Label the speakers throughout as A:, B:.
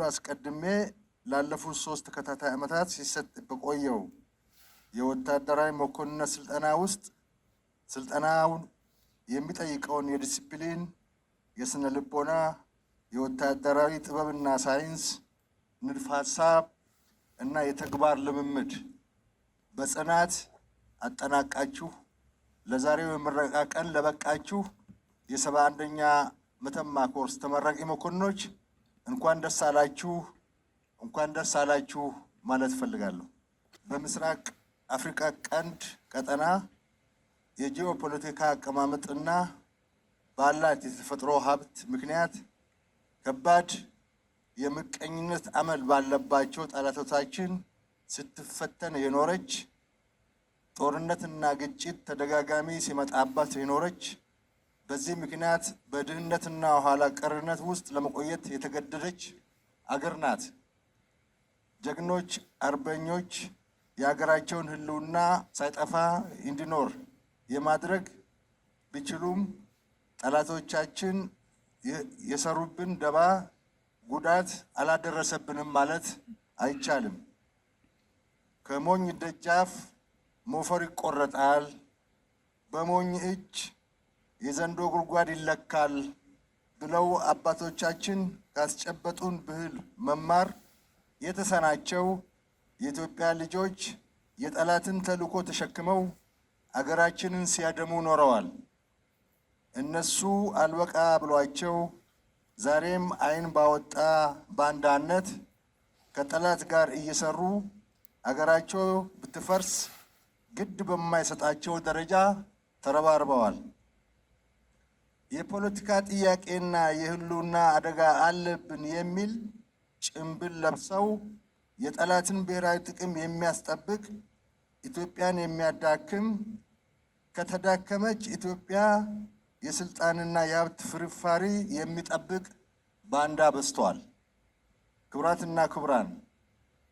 A: አስቀድሜ ላለፉት 3 ተከታታይ ዓመታት ሲሰጥ በቆየው የወታደራዊ መኮንነት ስልጠና ውስጥ ስልጠናውን የሚጠይቀውን የዲሲፕሊን፣ የስነ ልቦና፣ የወታደራዊ ጥበብና ሳይንስ ንድፈ ሐሳብ እና የተግባር ልምምድ በጽናት አጠናቃችሁ ለዛሬው የምረቃ ቀን ለበቃችሁ የ71ኛ መተማ ኮርስ ተመራቂ መኮንኖች እንኳን ደስ አላችሁ ማለት ፈልጋለሁ። በምስራቅ አፍሪካ ቀንድ ቀጠና የጂኦፖለቲካ አቀማመጥና ባላት የተፈጥሮ ሀብት ምክንያት ከባድ የምቀኝነት አመል ባለባቸው ጠላቶቻችን ስትፈተን የኖረች ጦርነትና ግጭት ተደጋጋሚ ሲመጣባት የኖረች በዚህ ምክንያት በድህነትና ኋላ ቀርነት ውስጥ ለመቆየት የተገደደች አገር ናት። ጀግኖች አርበኞች የሀገራቸውን ሕልውና ሳይጠፋ እንዲኖር የማድረግ ቢችሉም ጠላቶቻችን የሰሩብን ደባ ጉዳት አላደረሰብንም ማለት አይቻልም። ከሞኝ ደጃፍ ሞፈር ይቆረጣል፣ በሞኝ እጅ የዘንዶ ጉድጓድ ይለካል ብለው አባቶቻችን ካስጨበጡን ብሂል መማር የተሳናቸው የኢትዮጵያ ልጆች የጠላትን ተልዕኮ ተሸክመው አገራችንን ሲያደሙ ኖረዋል። እነሱ አልበቃ ብሏቸው ዛሬም ዓይን ባወጣ ባንዳነት ከጠላት ጋር እየሰሩ አገራቸው ብትፈርስ ግድ በማይሰጣቸው ደረጃ ተረባርበዋል። የፖለቲካ ጥያቄና የህልውና አደጋ አለብን የሚል ጭምብል ለብሰው የጠላትን ብሔራዊ ጥቅም የሚያስጠብቅ ኢትዮጵያን የሚያዳክም ከተዳከመች ኢትዮጵያ የስልጣንና የሀብት ፍርፋሪ የሚጠብቅ ባንዳ በዝቷል። ክቡራትና ክቡራን፣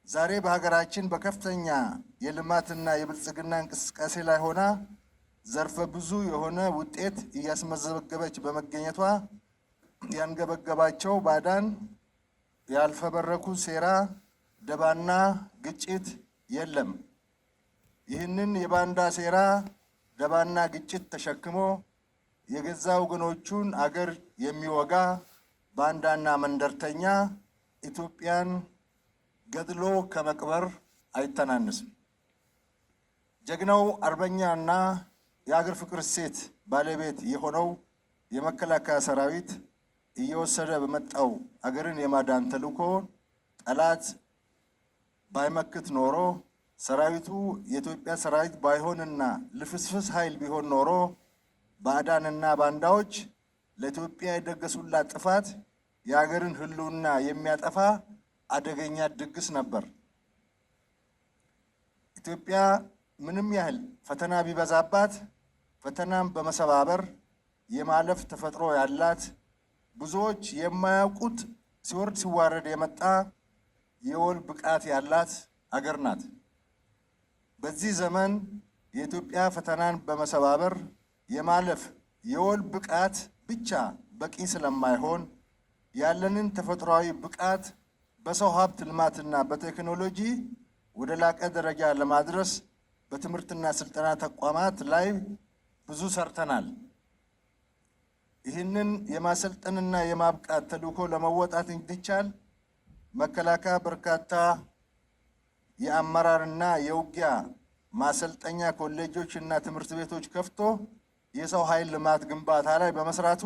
A: ዛሬ በሀገራችን በከፍተኛ የልማትና የብልጽግና እንቅስቃሴ ላይ ሆና ዘርፈ ብዙ የሆነ ውጤት እያስመዘገበች በመገኘቷ ያንገበገባቸው ባዕዳን ያልፈበረኩ ሴራ፣ ደባና ግጭት የለም። ይህንን የባንዳ ሴራ፣ ደባና ግጭት ተሸክሞ የገዛ ወገኖቹን አገር የሚወጋ ባንዳና መንደርተኛ ኢትዮጵያን ገድሎ ከመቅበር አይተናነስም። ጀግናው አርበኛና የአገር ፍቅር እሴት ባለቤት የሆነው የመከላከያ ሰራዊት እየወሰደ በመጣው አገርን የማዳን ተልዕኮ ጠላት ባይመክት ኖሮ ሰራዊቱ የኢትዮጵያ ሰራዊት ባይሆንና ልፍስፍስ ኃይል ቢሆን ኖሮ ባዕዳንና ባንዳዎች ለኢትዮጵያ የደገሱላት ጥፋት የሀገርን ሕልውና የሚያጠፋ አደገኛ ድግስ ነበር። ኢትዮጵያ ምንም ያህል ፈተና ቢበዛባት ፈተናም በመሰባበር የማለፍ ተፈጥሮ ያላት ብዙዎች የማያውቁት ሲወርድ ሲዋረድ የመጣ የወል ብቃት ያላት አገር ናት። በዚህ ዘመን የኢትዮጵያ ፈተናን በመሰባበር የማለፍ የወል ብቃት ብቻ በቂ ስለማይሆን ያለንን ተፈጥሯዊ ብቃት በሰው ሀብት ልማትና በቴክኖሎጂ ወደ ላቀ ደረጃ ለማድረስ በትምህርትና ስልጠና ተቋማት ላይ ብዙ ሰርተናል። ይህንን የማሰልጠንና የማብቃት ተልዕኮ ለመወጣት እንዲቻል መከላከያ በርካታ የአመራርና የውጊያ ማሰልጠኛ ኮሌጆች እና ትምህርት ቤቶች ከፍቶ የሰው ኃይል ልማት ግንባታ ላይ በመስራቱ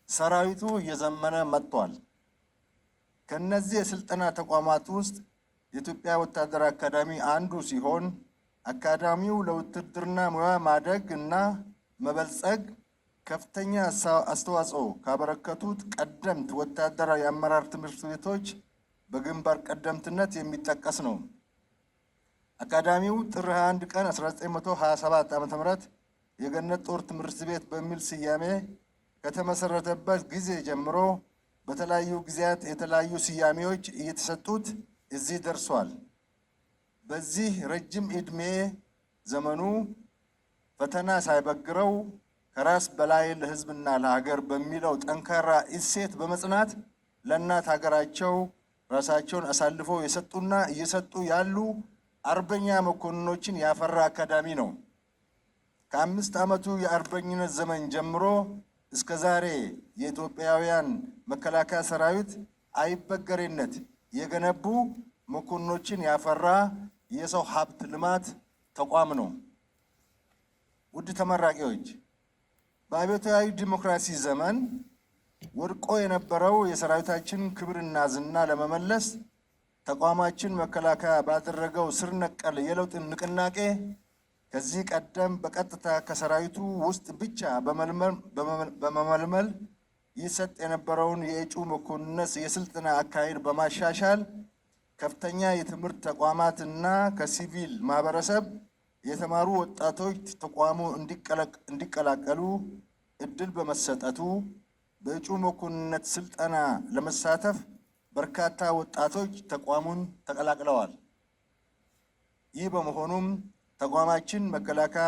A: ሰራዊቱ እየዘመነ መጥቷል። ከነዚህ የስልጠና ተቋማት ውስጥ የኢትዮጵያ ወታደራዊ አካዳሚ አንዱ ሲሆን አካዳሚው ለውትድርና ሙያ ማደግ እና መበልጸግ ከፍተኛ አስተዋጽኦ ካበረከቱት ቀደምት ወታደራዊ አመራር ትምህርት ቤቶች በግንባር ቀደምትነት የሚጠቀስ ነው። አካዳሚው ጥር 21 ቀን 1927 ዓ.ም የገነት ጦር ትምህርት ቤት በሚል ስያሜ ከተመሰረተበት ጊዜ ጀምሮ በተለያዩ ጊዜያት የተለያዩ ስያሜዎች እየተሰጡት እዚህ ደርሷል። በዚህ ረጅም ዕድሜ ዘመኑ ፈተና ሳይበግረው ከራስ በላይ ለሕዝብና ለሀገር በሚለው ጠንካራ እሴት በመጽናት ለእናት ሀገራቸው ራሳቸውን አሳልፈው የሰጡና እየሰጡ ያሉ አርበኛ መኮንኖችን ያፈራ አካዳሚ ነው። ከ5 ዓመቱ የአርበኝነት ዘመን ጀምሮ እስከ ዛሬ የኢትዮጵያውያን መከላከያ ሰራዊት አይበገሬነት የገነቡ መኮንኖችን ያፈራ የሰው ሀብት ልማት ተቋም ነው። ውድ ተመራቂዎች፣ በአብዮታዊ ዲሞክራሲ ዘመን ወድቆ የነበረው የሰራዊታችን ክብርና ዝና ለመመለስ ተቋማችን መከላከያ ባደረገው ስር ነቀል የለውጥ ንቅናቄ ከዚህ ቀደም በቀጥታ ከሰራዊቱ ውስጥ ብቻ በመመልመል ይሰጥ የነበረውን የእጩ መኮንነት የስልጠና አካሄድ በማሻሻል ከፍተኛ የትምህርት ተቋማት እና ከሲቪል ማህበረሰብ የተማሩ ወጣቶች ተቋሙ እንዲቀላቀሉ እድል በመሰጠቱ በእጩ መኮንነት ስልጠና ለመሳተፍ በርካታ ወጣቶች ተቋሙን ተቀላቅለዋል። ይህ በመሆኑም ተቋማችን መከላከያ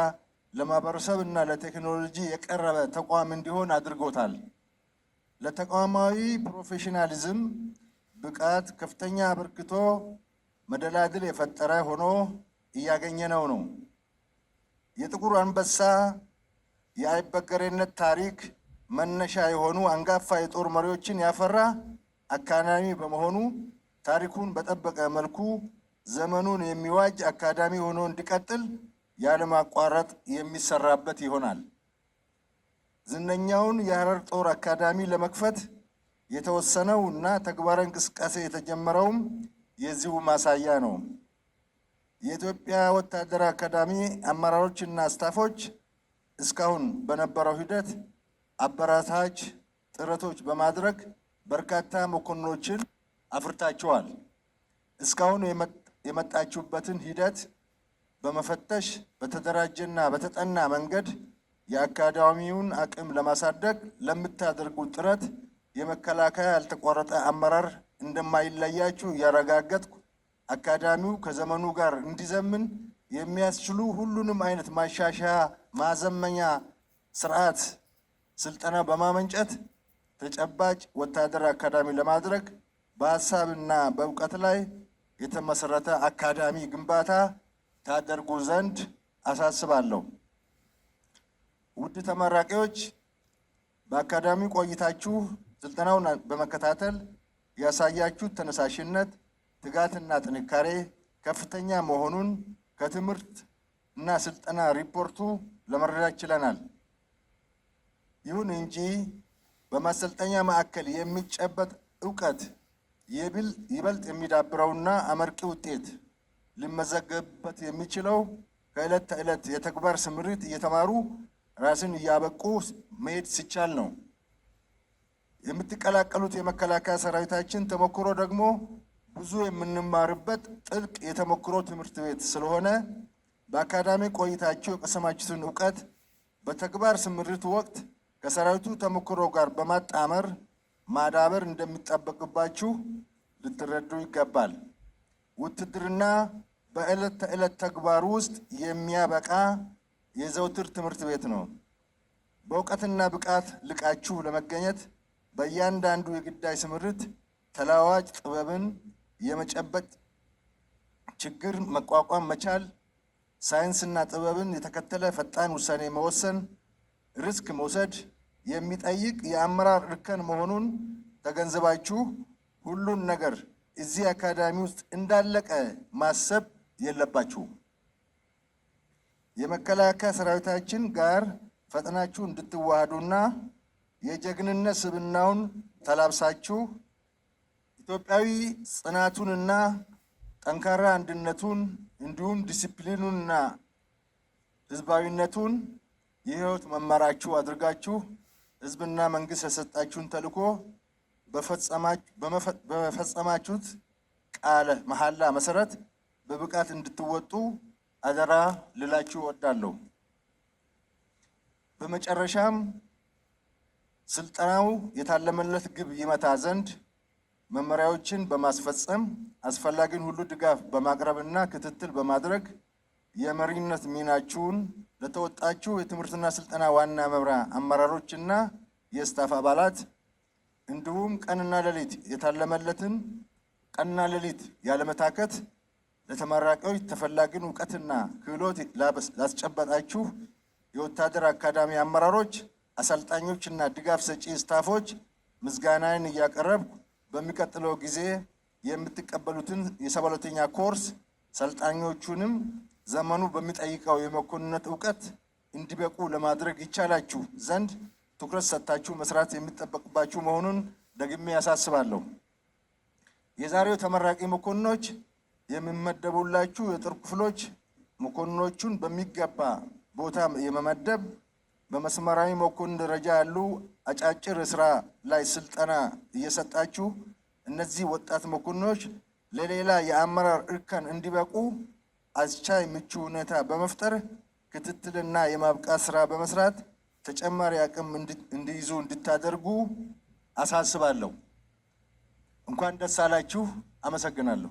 A: ለማህበረሰብ እና ለቴክኖሎጂ የቀረበ ተቋም እንዲሆን አድርጎታል። ለተቋማዊ ፕሮፌሽናሊዝም ብቃት ከፍተኛ አበርክቶ መደላድል የፈጠረ ሆኖ እያገኘነው ነው። የጥቁር አንበሳ የአይበገሬነት ታሪክ መነሻ የሆኑ አንጋፋ የጦር መሪዎችን ያፈራ አካዳሚ በመሆኑ ታሪኩን በጠበቀ መልኩ ዘመኑን የሚዋጅ አካዳሚ ሆኖ እንዲቀጥል ያለማቋረጥ የሚሰራበት ይሆናል። ዝነኛውን የሐረር ጦር አካዳሚ ለመክፈት የተወሰነው እና ተግባራዊ እንቅስቃሴ የተጀመረውም የዚሁ ማሳያ ነው። የኢትዮጵያ ወታደራዊ አካዳሚ አመራሮችና ስታፎች እስካሁን በነበረው ሂደት አበረታች ጥረቶች በማድረግ በርካታ መኮንኖችን አፍርታቸዋል። እስካሁን የመጣችሁበትን ሂደት በመፈተሽ በተደራጀና በተጠና መንገድ የአካዳሚውን አቅም ለማሳደግ ለምታደርጉት ጥረት የመከላከያ ያልተቋረጠ አመራር እንደማይለያችሁ እያረጋገጥኩ አካዳሚው ከዘመኑ ጋር እንዲዘምን የሚያስችሉ ሁሉንም አይነት ማሻሻያ ማዘመኛ ስርዓት ስልጠና በማመንጨት ተጨባጭ ወታደራዊ አካዳሚ ለማድረግ በሀሳብና በእውቀት ላይ የተመሰረተ አካዳሚ ግንባታ ታደርጉ ዘንድ አሳስባለሁ። ውድ ተመራቂዎች፣ በአካዳሚ ቆይታችሁ ስልጠናውን በመከታተል ያሳያችሁት ተነሳሽነት፣ ትጋትና ጥንካሬ ከፍተኛ መሆኑን ከትምህርት እና ስልጠና ሪፖርቱ ለመረዳት ችለናል። ይሁን እንጂ በማሰልጠኛ ማዕከል የሚጨበጥ እውቀት ይበልጥ የሚዳብረውና አመርቂ ውጤት ሊመዘገብበት የሚችለው ከዕለት ተዕለት የተግባር ስምሪት እየተማሩ ራስን እያበቁ መሄድ ሲቻል ነው። የምትቀላቀሉት የመከላከያ ሰራዊታችን ተሞክሮ ደግሞ ብዙ የምንማርበት ጥልቅ የተሞክሮ ትምህርት ቤት ስለሆነ በአካዳሚ ቆይታችሁ የቀሰማችሁትን እውቀት በተግባር ስምሪት ወቅት ከሰራዊቱ ተሞክሮ ጋር በማጣመር ማዳበር እንደሚጠበቅባችሁ ልትረዱ ይገባል። ውትድርና በዕለት ተዕለት ተግባር ውስጥ የሚያበቃ የዘውትር ትምህርት ቤት ነው። በእውቀትና ብቃት ልቃችሁ ለመገኘት በእያንዳንዱ የግዳጅ ስምሪት ተለዋዋጭ ጥበብን የመጨበጥ ችግር መቋቋም መቻል፣ ሳይንስና ጥበብን የተከተለ ፈጣን ውሳኔ መወሰን፣ ሪስክ መውሰድ የሚጠይቅ የአመራር እርከን መሆኑን ተገንዝባችሁ ሁሉን ነገር እዚህ አካዳሚ ውስጥ እንዳለቀ ማሰብ የለባችሁም። የመከላከያ ሰራዊታችን ጋር ፈጥናችሁ እንድትዋሃዱና የጀግንነት ስብዕናውን ተላብሳችሁ ኢትዮጵያዊ ጽናቱንና ጠንካራ አንድነቱን እንዲሁም ዲሲፕሊኑንና ህዝባዊነቱን የህይወት መመሪያችሁ አድርጋችሁ ህዝብና መንግስት የሰጣችሁን ተልዕኮ በፈጸማችሁት ቃለ መሐላ መሰረት በብቃት እንድትወጡ አደራ ልላችሁ እወዳለሁ። በመጨረሻም ስልጠናው የታለመለት ግብ ይመታ ዘንድ መመሪያዎችን በማስፈጸም አስፈላጊውን ሁሉ ድጋፍ በማቅረብና ክትትል በማድረግ የመሪነት ሚናችሁን ለተወጣችሁ የትምህርትና ስልጠና ዋና መምሪያ ቀንና ሌሊት ያለመታከት ለተመራቂዎች ተፈላጊውን ዕውቀትና ክህሎት ላስጨበጣችሁ የወታደር አካዳሚ አመራሮች፣ አሰልጣኞችና ድጋፍ ሰጪ ስታፎች ምስጋናን እያቀረብኩ በሚቀጥለው ጊዜ የምትቀበሉትን የ72ኛ ኮርስ ሰልጣኞቹንም ዘመኑ በሚጠይቀው የመኮንነት ዕውቀት እንዲበቁ ለማድረግ ይቻላችሁ ዘንድ ትኩረት ሰጥታችሁ መስራት የሚጠበቅባችሁ መሆኑን ደግሜ ያሳስባለሁ። የዛሬው ተመራቂ መኮንኖች የሚመደቡላችሁ የጦር ክፍሎች መኮንኖቹን በሚገባ ቦታ የመመደብ በመስመራዊ መኮንን ደረጃ ያሉ አጫጭር ስራ ላይ ስልጠና እየሰጣችሁ እነዚህ ወጣት መኮንኖች ለሌላ የአመራር እርከን እንዲበቁ አስቻይ ምቹ ሁኔታ በመፍጠር ክትትልና የማብቃት ስራ በመስራት ተጨማሪ አቅም እንዲይዙ እንድታደርጉ አሳስባለሁ። እንኳን ደስ አላችሁ። አመሰግናለሁ።